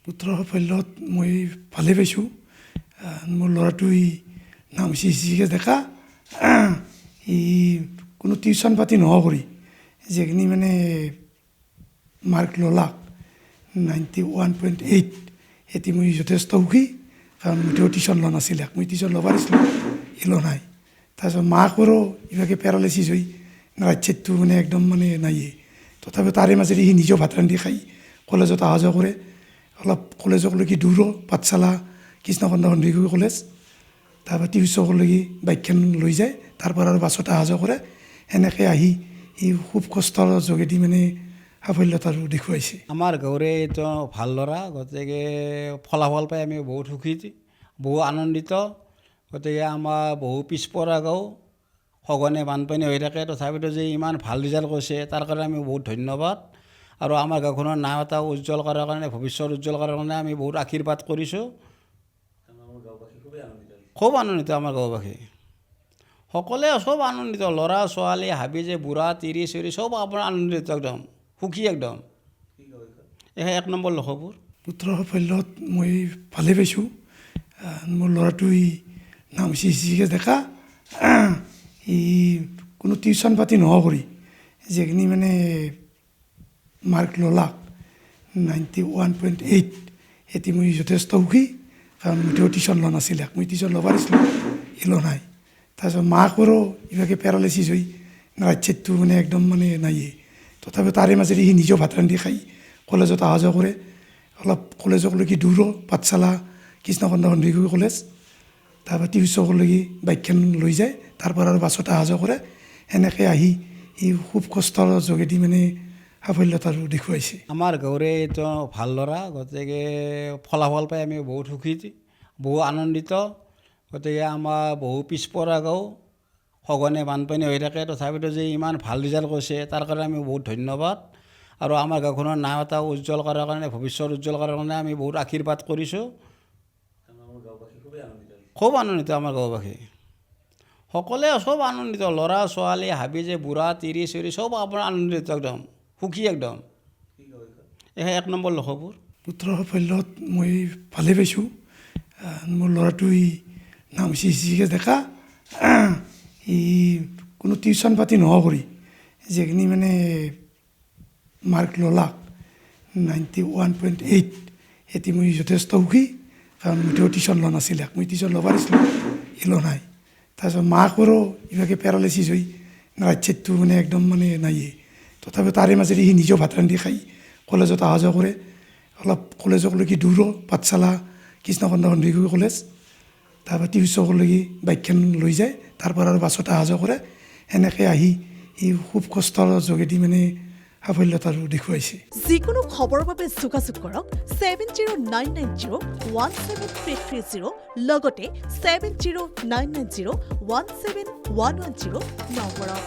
পুত্ৰৰ সাফল্যত মই ভালে পাইছোঁ। মোৰ ল'ৰাটোই নাম চিচিকে দেখা ই কোনো টিউশ্যন পাতি নকৰি যিখিনি মানে মাৰ্ক ল'লাক 91.8 এটি মই যথেষ্ট সুখী। কাৰণ মইতো টিউশ্যন লোৱা নাছিলে, মই টিউশ্যন ল'ব পাৰিছিলোঁ, ই লোৱা নাই। তাৰপিছত মাকৰো ইভাগে পেৰালাইচিছ হৈ ৰাইট চাইডটো মানে একদম মানে নাইয়ে। তথাপিও তাৰে মাজেদি সি নিজেও ভাত ৰান্ধি খাই কলেজত অহা যোৱা কৰে। অলপ কলেজকলৈকে দূৰো, পাঠশালা কৃষ্ণকন্দ সন্দিকৈ কলেজ। তাৰপৰা টিউচকলৈকে বাইকখন লৈ যায়, তাৰপৰা আৰু বাছত অহা যোৱা কৰে। সেনেকৈ আহি সি খুব কষ্টৰ যোগেদি মানে সাফল্যতা দেখুৱাইছে। আমাৰ গাঁৱৰে এইটো ভাল ল'ৰা, গতিকে ফলাফল পাই আমি বহুত সুখী, বহু আনন্দিত। গতিকে আমাৰ বহু পিছপৰা গাঁও, সঘনে বানপানী হৈ থাকে, তথাপিতো যে ইমান ভাল ৰিজাল্ট কৰিছে তাৰ কাৰণে আমি বহুত ধন্যবাদ। আৰু আমাৰ গাঁওখনৰ নাম এটা উজ্জ্বল কৰাৰ কাৰণে, ভৱিষ্যত উজ্জ্বল কৰাৰ কাৰণে আমি বহুত আশীৰ্বাদ কৰিছোঁ। খুব আনন্দিত আমাৰ গাঁওবাসী, সকলোৱে চব আনন্দিত। ল'ৰা ছোৱালী হাবি যে বুঢ়া তিৰি চিৰি চব আপোনাৰ আনন্দিত, একদম সুখী একদম। এই 1 নম্বৰ লক্ষপুৰ। পুত্ৰৰ সাফল্যত মই ভালে পাইছোঁ। মোৰ ল'ৰাটোই নাম চিচিকে দেখা ই কোনো টিউশ্যন পাতি নকৰি যিখিনি মানে মাৰ্ক ল'লাক 91.8 এটি মই যথেষ্ট সুখী। কাৰণ মইতো টিউশ্যন লোৱা নাছিলে, মই টিউশ্যন ল'ব পাৰিছিলোঁ, ই লোৱা নাই। তাৰপিছত মাকৰো ইভাগে পেৰালাইচিছ হৈ ৰাইট চাইডটো মানে একদম মানে নাইয়ে। তথাপিও তাৰে মাজেদি সি নিজেও ভাত ৰান্ধি খাই কলেজত অহা যোৱা কৰে। অলপ কলেজকলৈকে দূৰো, পাঠশালা কৃষ্ণকন্দ সন্দিকৈ কলেজ। তাৰপৰা টিউচকলৈকে বাইকখন লৈ যায়, তাৰপৰা আৰু বাছত অহা যোৱা কৰে। সেনেকৈ আহি সি খুব কষ্টৰ যোগেদি মানে সাফল্যতা দেখুৱাইছে। আমাৰ গাঁৱৰে এইটো ভাল ল'ৰা, গতিকে ফলাফল পাই আমি বহুত সুখী, বহু আনন্দিত। গতিকে আমাৰ বহু পিছপৰা গাঁও, সঘনে বানপানী হৈ থাকে, তথাপিতো যে ইমান ভাল ৰিজাল্ট কৰিছে তাৰ কাৰণে আমি বহুত ধন্যবাদ। আৰু আমাৰ গাঁওখনৰ নাম এটা উজ্জ্বল কৰাৰ কাৰণে, ভৱিষ্যত উজ্জ্বল কৰাৰ কাৰণে আমি বহুত আশীৰ্বাদ কৰিছোঁ। খুব আনন্দিত আমাৰ গাঁওবাসী, সকলোৱে চব আনন্দিত। ল'ৰা ছোৱালী হাবি যে বুঢ়া তিৰি চিৰি চব আপোনাৰ আনন্দিত, একদম সুখী একদম। এই 1 নম্বৰ লক্ষপুৰ। পুত্ৰৰ সাফল্যত মই ভালে পাইছোঁ। মোৰ ল'ৰাটোই নাম চিচিকে দেখা ই কোনো টিউশ্যন পাতি নকৰি যিখিনি মানে মাৰ্ক ল'লাক 91.8 এটি মই যথেষ্ট সুখী। কাৰণ মইতো টিউশ্যন লোৱা নাছিলে, মই টিউশ্যন ল'ব পাৰিছিলোঁ, ই লোৱা নাই। তাৰপিছত মাকৰো ইভাগে পেৰালাইচিছ হৈ ৰাইট চাইডটো মানে একদম মানে নাইয়ে। তথাপিও তাৰে মাজেদি সি নিজেও ভাত ৰান্ধি খাই কলেজত অহা যোৱা কৰে। অলপ কলেজকলৈকে দূৰো, পাঠশালা কৃষ্ণকন্দ সন্দিকৈ কলেজ। তাৰপৰা টিউচকলৈকে বাইকখন লৈ যায়, তাৰপৰা আৰু বাছত অহা যোৱা কৰে। সেনেকৈ আহি সি খুব কষ্টৰ যোগেদি মানে সাফল্যতা দেখুৱাইছে। যিকোনো খবৰৰ বাবে যোগাযোগ কৰক 7099017330 লগতে 7099017110 নম্বৰত।